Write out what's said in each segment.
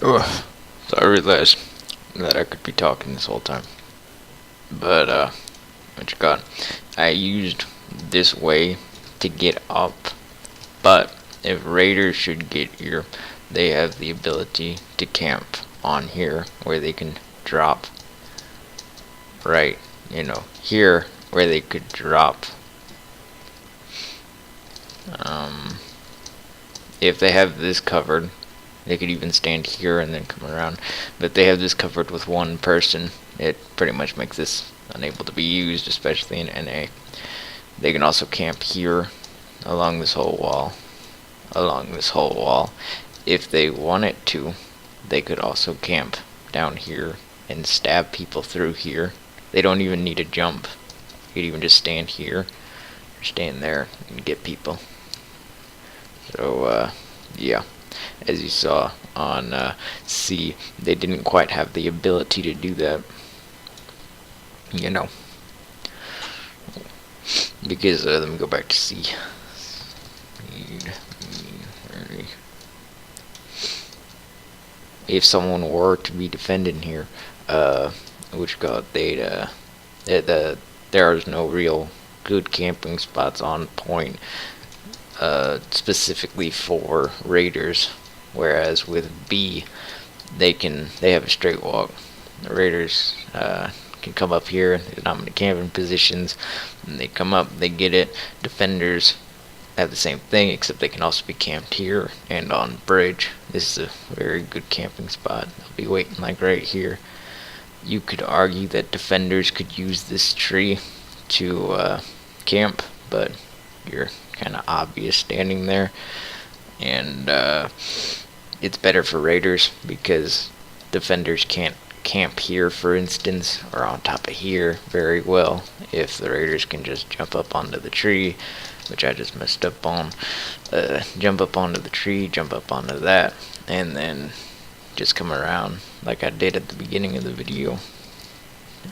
Oh, so I realized that I could be talking this whole time. But, what you got? I used this way to get up, but if raiders should get here, they have the ability to camp on here where they can drop right, here where they could drop. If they have this covered, they could even stand here and then come around. But they have this covered with one person. It pretty much makes this unable to be used, especially in NA. They can also camp here along this whole wall. If they wanted to, they could also camp down here and stab people through here. They don't even need to jump. You could even just stand here or stand there and get people. So, yeah. As you saw on C, they didn't quite have the ability to do that. Because, let me go back to C. If someone were to be defending here, there's no real good camping spots on point, specifically for raiders. Whereas with B, they have a straight walk. The raiders can come up here. There's not many camping positions. And they come up, they get it. Defenders have the same thing, except they can also be camped here and on bridge. This is a very good camping spot. They'll be waiting like right here. You could argue that defenders could use this tree to camp, but you're kind of obvious standing there. And it's better for raiders because defenders can't camp here, for instance, or on top of here very well. If the raiders can just jump up onto the tree, which I just messed up on, jump up onto the tree, jump up onto that, and then just come around like I did at the beginning of the video,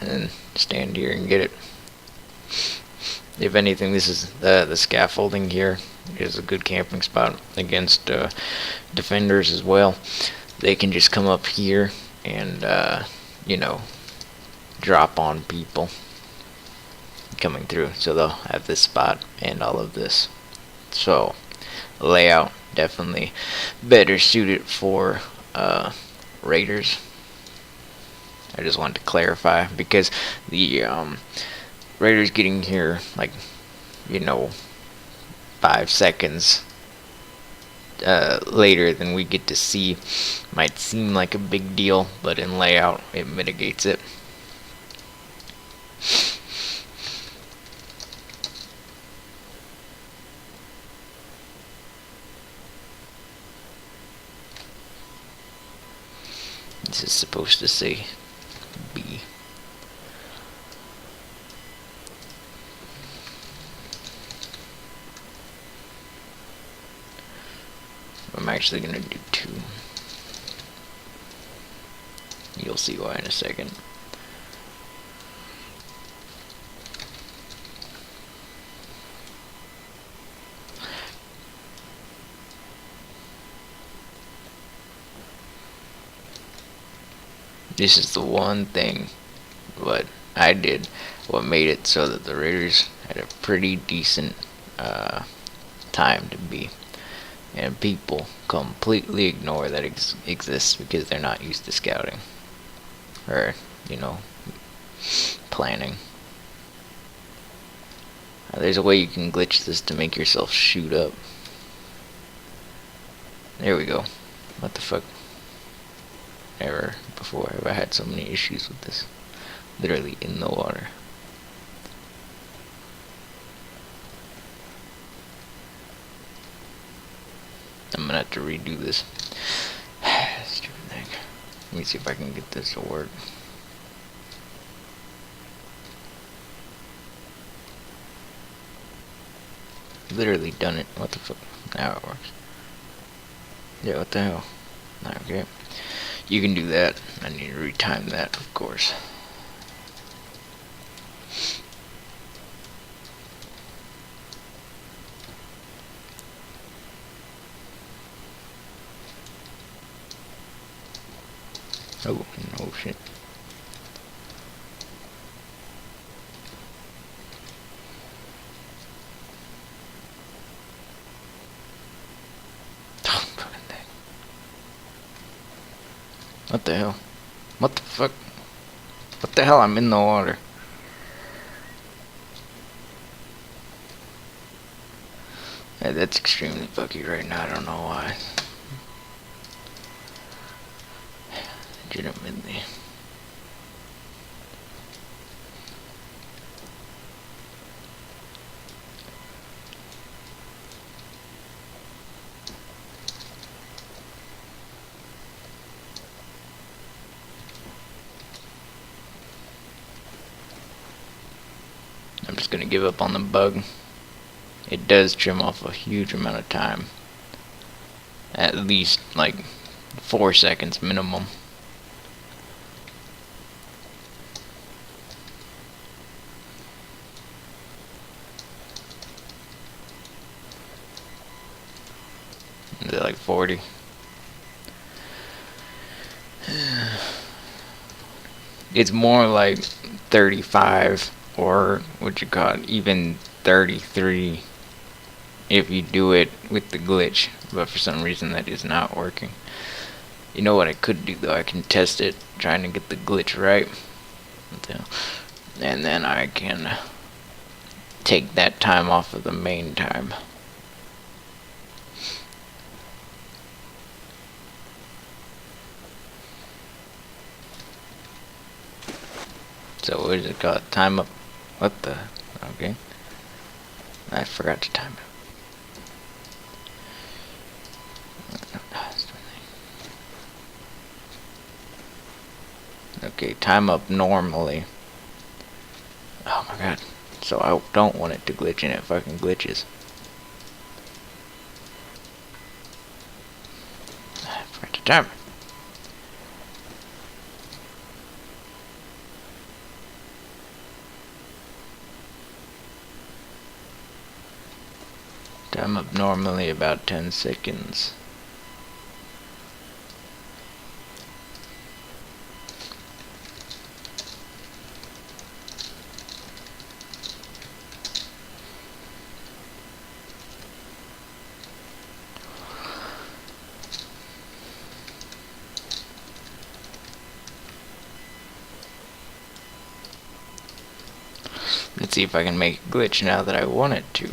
and stand here and get it. If anything, this is the scaffolding here is a good camping spot against defenders as well. They can just come up here and drop on people coming through, so they'll have this spot and all of this. So layout definitely better suited for raiders. I just wanted to clarify because the raiders getting here like 5 seconds later than we get to see might seem like a big deal, but in layout it mitigates it. This is supposed to say B. I'm actually going to do 2. You'll see why in a second. This is the one thing what I did, what made it so that the raiders had a pretty decent time to be. And people completely ignore that exists because they're not used to scouting. Or, planning. There's a way you can glitch this to make yourself shoot up. There we go. What the fuck? Never before have I had so many issues with this. Literally in the water. I'm gonna have to redo this. Stupid thing. Let me see if I can get this to work. Literally done it. What the fuck? Now it works. Yeah, what the hell? Okay. You can do that. I need to retime that, of course. Oh, no shit. Oh, fucking thing. What the hell? What the fuck? What the hell? I'm in the water. Yeah, that's extremely buggy right now. I don't know why. Legitimately. I'm just gonna give up on the bug. It does trim off a huge amount of time. At least like 4 seconds minimum. Is it like 40? It's more like 35 or what you call it, even 33 if you do it with the glitch, but for some reason that is not working. You know what I could do though? I can test it trying to get the glitch right, and then I can take that time off of the main time. So what is it called? Time up. What the? Okay. I forgot to time it. Okay, time up normally. Oh my god. So I don't want it to glitch and it fucking glitches. I forgot to time it. Time up normally about 10 seconds. Let's see if I can make it glitch now that I want it to.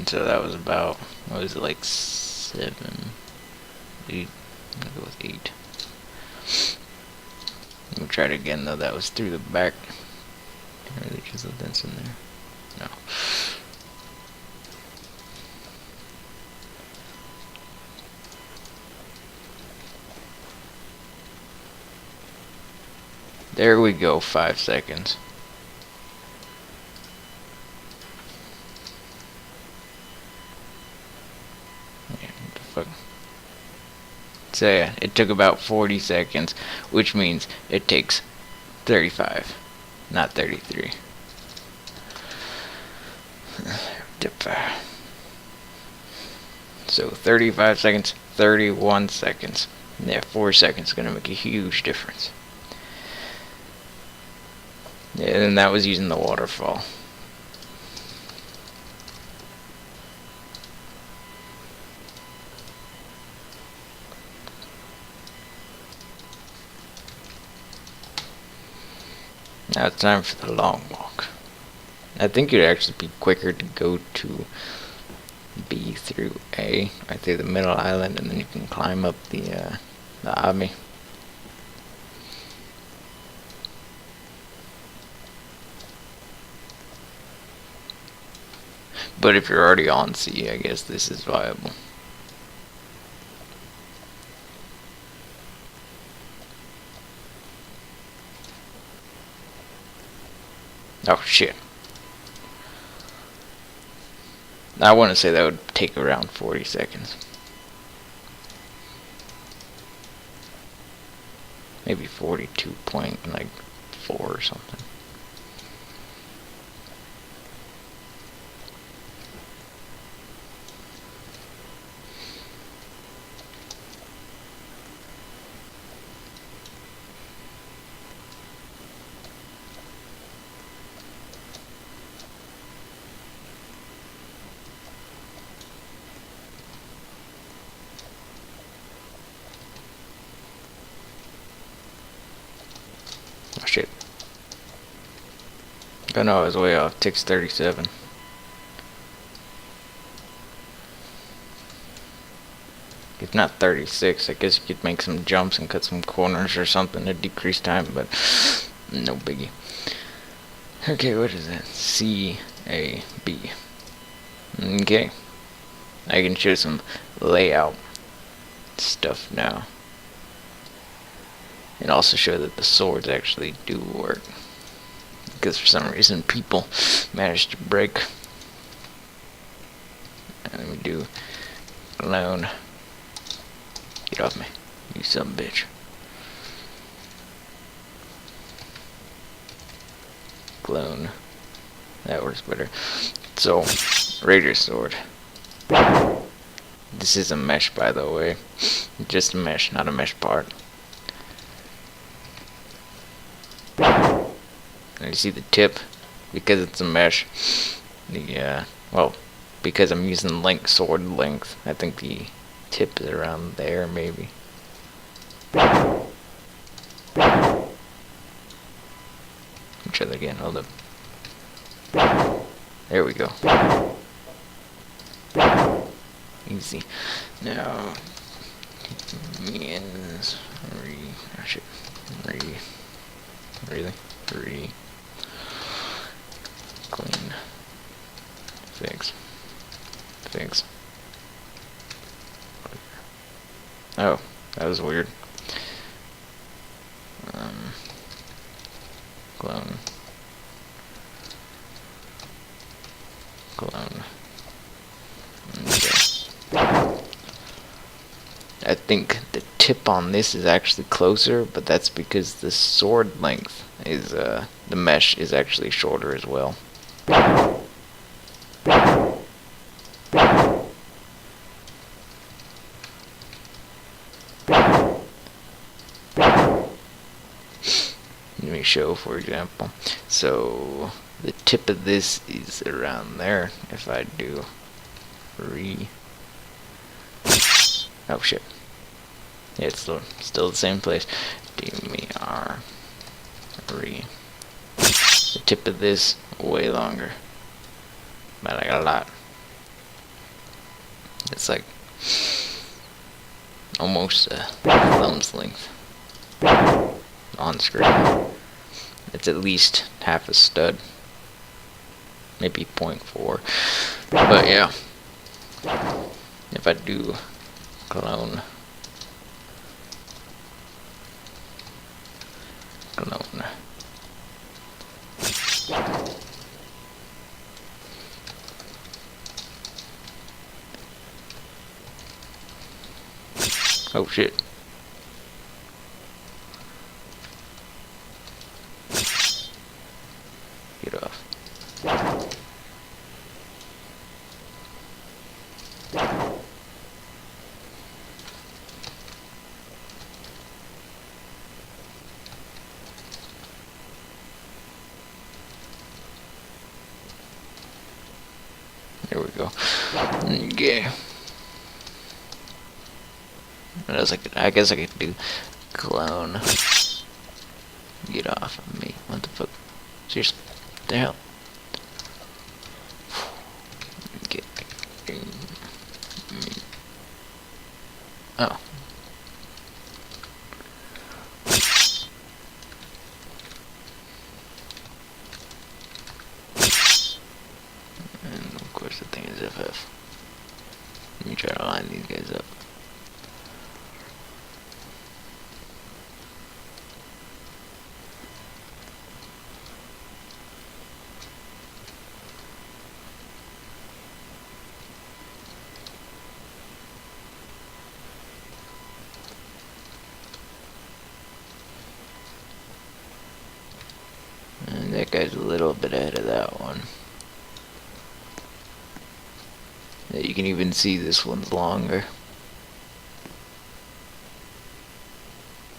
So that was about, what was it, like 7, 8, I'll go with 8. Let me try it again though, that was through the back. Or they just let this in there? No. There we go, 5 seconds. Yeah, what the fuck? So yeah, it took about 40 seconds, which means it takes 35, not 33. So 35 seconds, 31 seconds. Yeah, 4 seconds is going to make a huge difference. Yeah, and that was using the waterfall. Now it's time for the long walk. I think it'd actually be quicker to go to B through A, right through the middle island, and then you can climb up the Abi. But if you're already on C, I guess this is viable. Oh shit. I want to say that would take around 40 seconds. Maybe 42.4 or something. But no, I was way off. Ticks 37. If not 36, I guess you could make some jumps and cut some corners or something to decrease time, but no biggie. Okay, what is that? C-A-B. Okay. I can show some layout stuff now. And also show that the swords actually do work. Because for some reason people managed to break. And let me do clone. Get off me, you son of a bitch. Clone. That works better. So, Raider sword. This is a mesh, by the way. Just a mesh, not a mesh part. And you see the tip? Because it's a mesh. Well, because I'm using sword length, I think the tip is around there, maybe. Try that again, hold up. There we go. Easy. Now, means really? Clean. Fix. Oh, that was weird. Clone. Okay. I think the tip on this is actually closer, but that's because the sword length is, the mesh is actually shorter as well. Let me show, for example. So the tip of this is around there. If I do oh shit. Yeah, it's still the same place. D-M-E-R The tip of this way longer. But like a lot. It's like almost a thumb's length on screen. It's at least half a stud, maybe 0.4. But yeah, if I do clone, oh shit. Get off. There we go. Okay. I guess I could do clone. Get off of me. What the fuck? Seriously? What the hell? Get. Oh. And of course the thing is FF. Let me try to line these guys up. And that guy's a little bit ahead of that one. Yeah, you can even see this one's longer.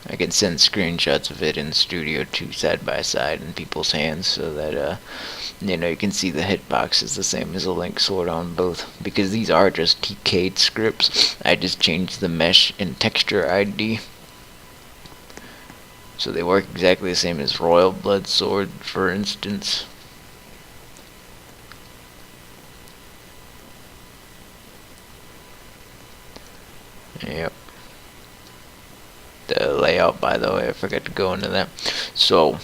I can send screenshots of it in Studio 2 side by side in people's hands so that you can see the hitbox is the same as a Link sword on both, because these are just TK'd scripts. I just changed the mesh and texture ID. So they work exactly the same as Royal Blood sword, for instance. Yep. The layout, by the way, I forgot to go into that. So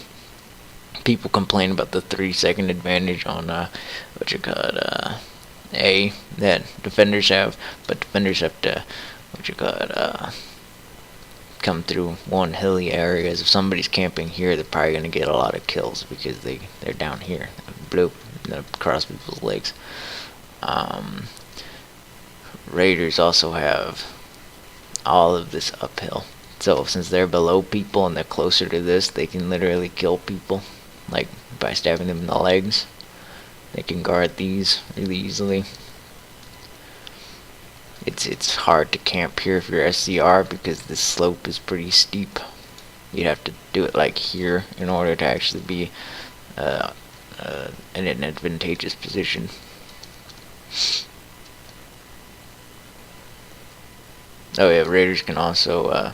people complain about the 3-second advantage on what you call it, A, that defenders have, but defenders have to what you call it, come through one hilly areas. If somebody's camping here, they're probably gonna get a lot of kills because they're down here, bloop, across people's legs. Raiders also have all of this uphill. So since they're below people and they're closer to this, they can literally kill people, like by stabbing them in the legs. They can guard these really easily. It's hard to camp here if you're SCR because the slope is pretty steep. You'd have to do it like here in order to actually be in an advantageous position. Oh yeah, raiders can also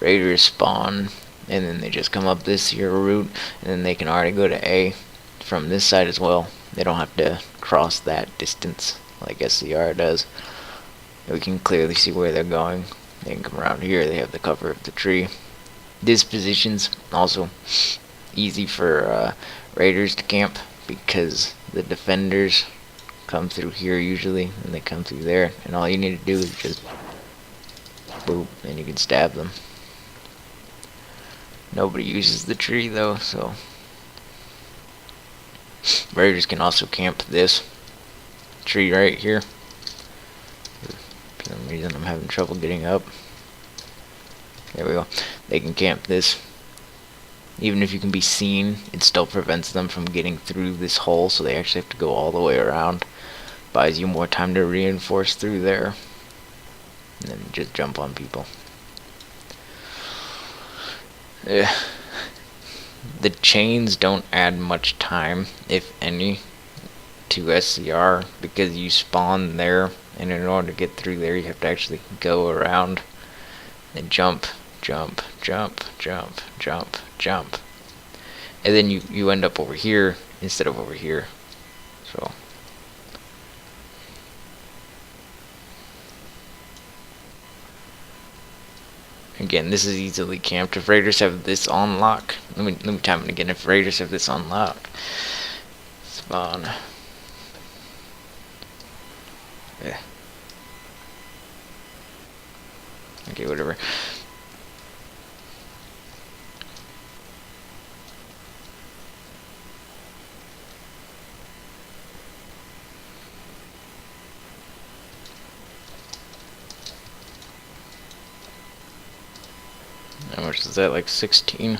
raiders spawn and then they just come up this here route and then they can already go to A from this side as well. They don't have to cross that distance like SCR does. We can clearly see where they're going. They can come around here, they have the cover of the tree. This position's also easy for raiders to camp because the defenders come through here usually and they come through there, and all you need to do is just boop and you can stab them. Nobody uses the tree though, so raiders can also camp this tree right here. For some reason I'm having trouble getting up. There we go. They can camp this. Even if you can be seen, it still prevents them from getting through this hole, so they actually have to go all the way around. Buys you more time to reinforce through there. And then just jump on people. Yeah. The chains don't add much time, if any, to SCR because you spawn there, and in order to get through there you have to actually go around and jump, jump, jump, jump, jump, jump, and then you end up over here instead of over here. So again, this is easily camped. If raiders have this on lock, let me time it again. If raiders have this on lock, spawn. Yeah. Okay, whatever. How much is that? Like 16?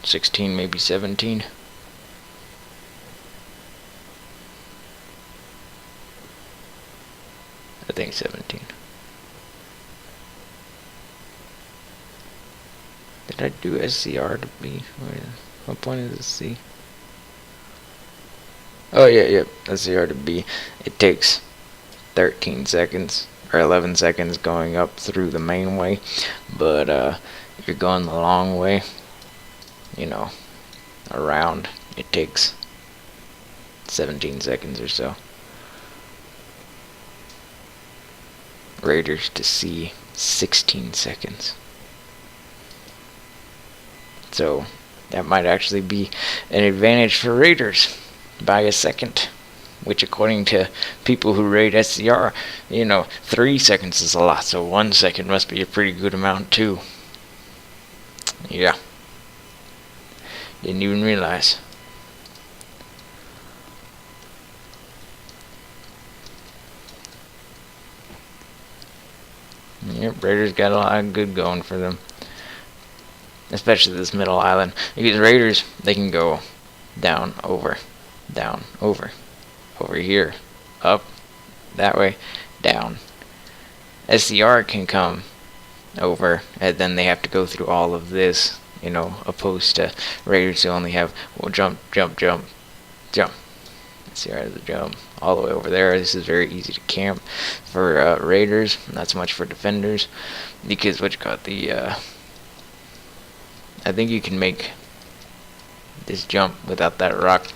16, maybe 17? I think 17. Did I do SCR to B? What point is this C? Oh yeah, yep, SCR to B. It takes 13 seconds or 11 seconds going up through the main way, but if you're going the long way, you know, around, it takes 17 seconds or so. Raiders to C, 16 seconds. So that might actually be an advantage for raiders by a second, which according to people who raid SCR, you know, 3 seconds is a lot, so 1 second must be a pretty good amount too. Yeah. Didn't even realize. Yep, raiders got a lot of good going for them. Especially this middle island. Because raiders, they can go down, over, over here, up, that way, down. SCR can come over, and then they have to go through all of this, you know, opposed to raiders who only have, well, jump, jump, jump, jump. SCR has the jump all the way over there. This is very easy to camp for raiders, not so much for defenders, because what you got the, I think you can make this jump without that rock.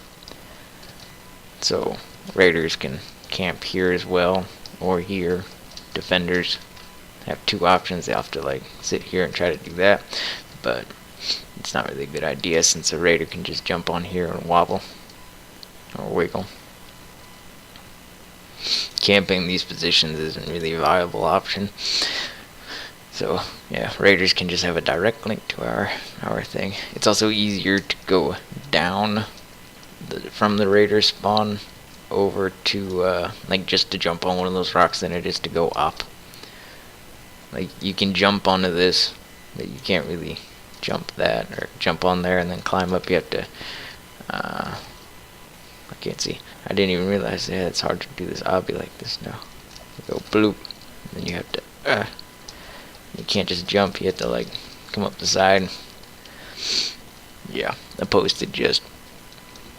So raiders can camp here as well, or here. Defenders have two options. They'll have to like sit here and try to do that, but it's not really a good idea since a raider can just jump on here and wobble or wiggle. Camping these positions isn't really a viable option. So yeah, raiders can just have a direct link to our thing. It's also easier to go down from the raider spawn over to like just to jump on one of those rocks than it is to go up. Like you can jump onto this, but you can't really jump that or jump on there and then climb up. You have to I can't see. I didn't even realize that it's hard to do this. I'll be like this now. You go bloop, and then you have to you can't just jump, you have to like come up the side. Yeah, opposed to just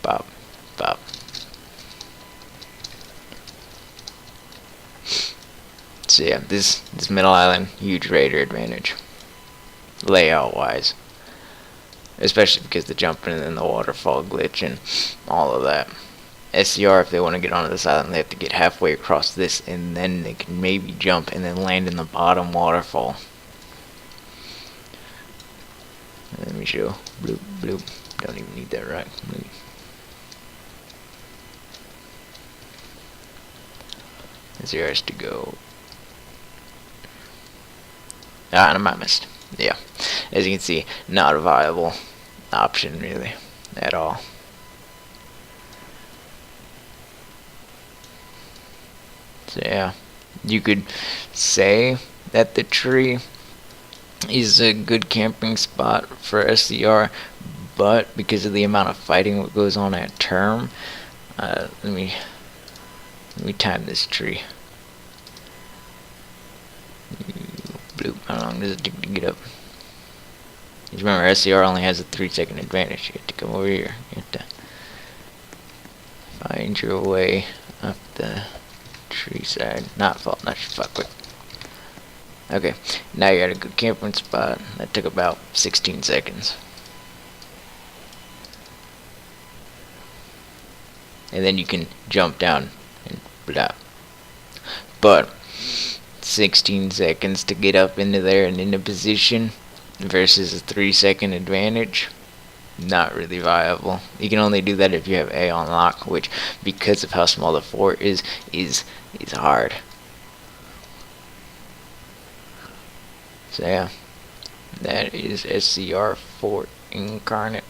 bop, bop. So yeah, this middle island, huge raider advantage, layout wise, especially because the jumping and then the waterfall glitch and all of that. SCR, if they want to get onto this island, they have to get halfway across this, and then they can maybe jump and then land in the bottom waterfall. Let me show. Bloop, bloop. Don't even need that right. SCR has to go. And I missed. Yeah. As you can see, not a viable option, really, at all. So yeah, you could say that the tree is a good camping spot for SCR, but because of the amount of fighting that goes on at term, let me time this tree. Bloop. How long does it take to get up? Just remember, SCR only has a 3-second advantage. You have to come over here. You have to find your way up the tree side. Not fault, not your fuck with. Okay, now you're at a good camping spot. That took about 16 seconds. And then you can jump down and blah. But 16 seconds to get up into there and into position versus a 3-second advantage, not really viable. You can only do that if you have A on lock, which, because of how small the fort is hard. So yeah, that is SCR Fort Incarnate.